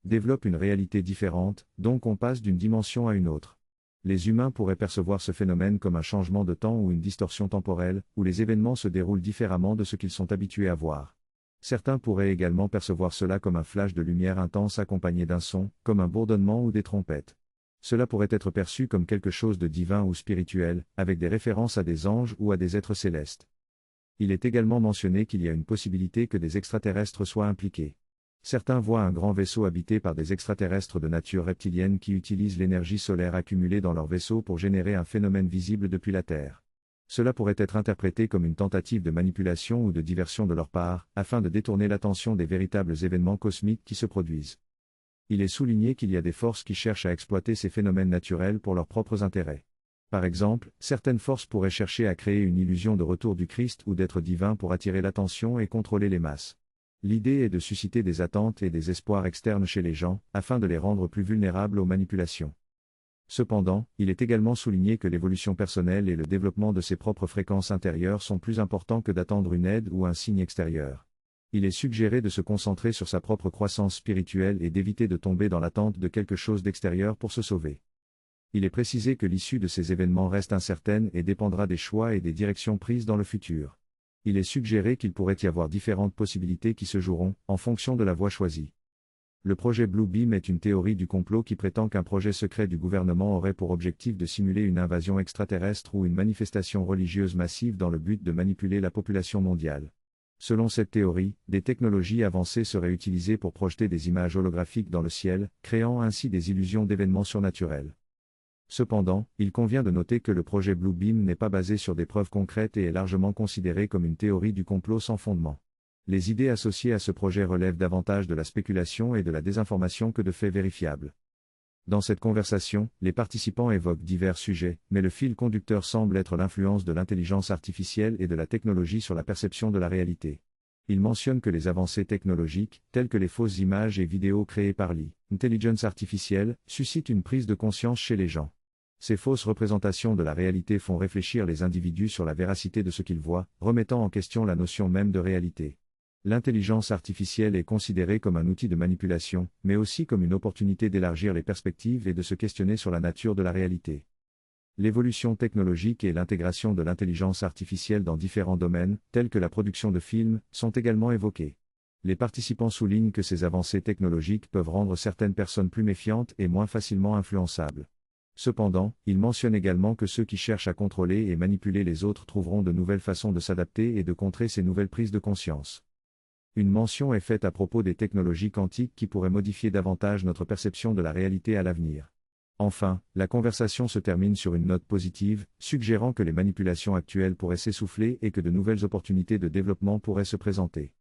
développe une réalité différente, donc on passe d'une dimension à une autre. Les humains pourraient percevoir ce phénomène comme un changement de temps ou une distorsion temporelle, où les événements se déroulent différemment de ce qu'ils sont habitués à voir. Certains pourraient également percevoir cela comme un flash de lumière intense accompagné d'un son, comme un bourdonnement ou des trompettes. Cela pourrait être perçu comme quelque chose de divin ou spirituel, avec des références à des anges ou à des êtres célestes. Il est également mentionné qu'il y a une possibilité que des extraterrestres soient impliqués. Certains voient un grand vaisseau habité par des extraterrestres de nature reptilienne qui utilisent l'énergie solaire accumulée dans leur vaisseau pour générer un phénomène visible depuis la Terre. Cela pourrait être interprété comme une tentative de manipulation ou de diversion de leur part, afin de détourner l'attention des véritables événements cosmiques qui se produisent. Il est souligné qu'il y a des forces qui cherchent à exploiter ces phénomènes naturels pour leurs propres intérêts. Par exemple, certaines forces pourraient chercher à créer une illusion de retour du Christ ou d'être divin pour attirer l'attention et contrôler les masses. L'idée est de susciter des attentes et des espoirs externes chez les gens, afin de les rendre plus vulnérables aux manipulations. Cependant, il est également souligné que l'évolution personnelle et le développement de ses propres fréquences intérieures sont plus importants que d'attendre une aide ou un signe extérieur. Il est suggéré de se concentrer sur sa propre croissance spirituelle et d'éviter de tomber dans l'attente de quelque chose d'extérieur pour se sauver. Il est précisé que l'issue de ces événements reste incertaine et dépendra des choix et des directions prises dans le futur. Il est suggéré qu'il pourrait y avoir différentes possibilités qui se joueront, en fonction de la voie choisie. Le projet Bluebeam est une théorie du complot qui prétend qu'un projet secret du gouvernement aurait pour objectif de simuler une invasion extraterrestre ou une manifestation religieuse massive dans le but de manipuler la population mondiale. Selon cette théorie, des technologies avancées seraient utilisées pour projeter des images holographiques dans le ciel, créant ainsi des illusions d'événements surnaturels. Cependant, il convient de noter que le projet Bluebeam n'est pas basé sur des preuves concrètes et est largement considéré comme une théorie du complot sans fondement. Les idées associées à ce projet relèvent davantage de la spéculation et de la désinformation que de faits vérifiables. Dans cette conversation, les participants évoquent divers sujets, mais le fil conducteur semble être l'influence de l'intelligence artificielle et de la technologie sur la perception de la réalité. Ils mentionnent que les avancées technologiques, telles que les fausses images et vidéos créées par l'intelligence artificielle, suscitent une prise de conscience chez les gens. Ces fausses représentations de la réalité font réfléchir les individus sur la véracité de ce qu'ils voient, remettant en question la notion même de réalité. L'intelligence artificielle est considérée comme un outil de manipulation, mais aussi comme une opportunité d'élargir les perspectives et de se questionner sur la nature de la réalité. L'évolution technologique et l'intégration de l'intelligence artificielle dans différents domaines, tels que la production de films, sont également évoqués. Les participants soulignent que ces avancées technologiques peuvent rendre certaines personnes plus méfiantes et moins facilement influençables. Cependant, ils mentionnent également que ceux qui cherchent à contrôler et manipuler les autres trouveront de nouvelles façons de s'adapter et de contrer ces nouvelles prises de conscience. Une mention est faite à propos des technologies quantiques qui pourraient modifier davantage notre perception de la réalité à l'avenir. Enfin, la conversation se termine sur une note positive, suggérant que les manipulations actuelles pourraient s'essouffler et que de nouvelles opportunités de développement pourraient se présenter.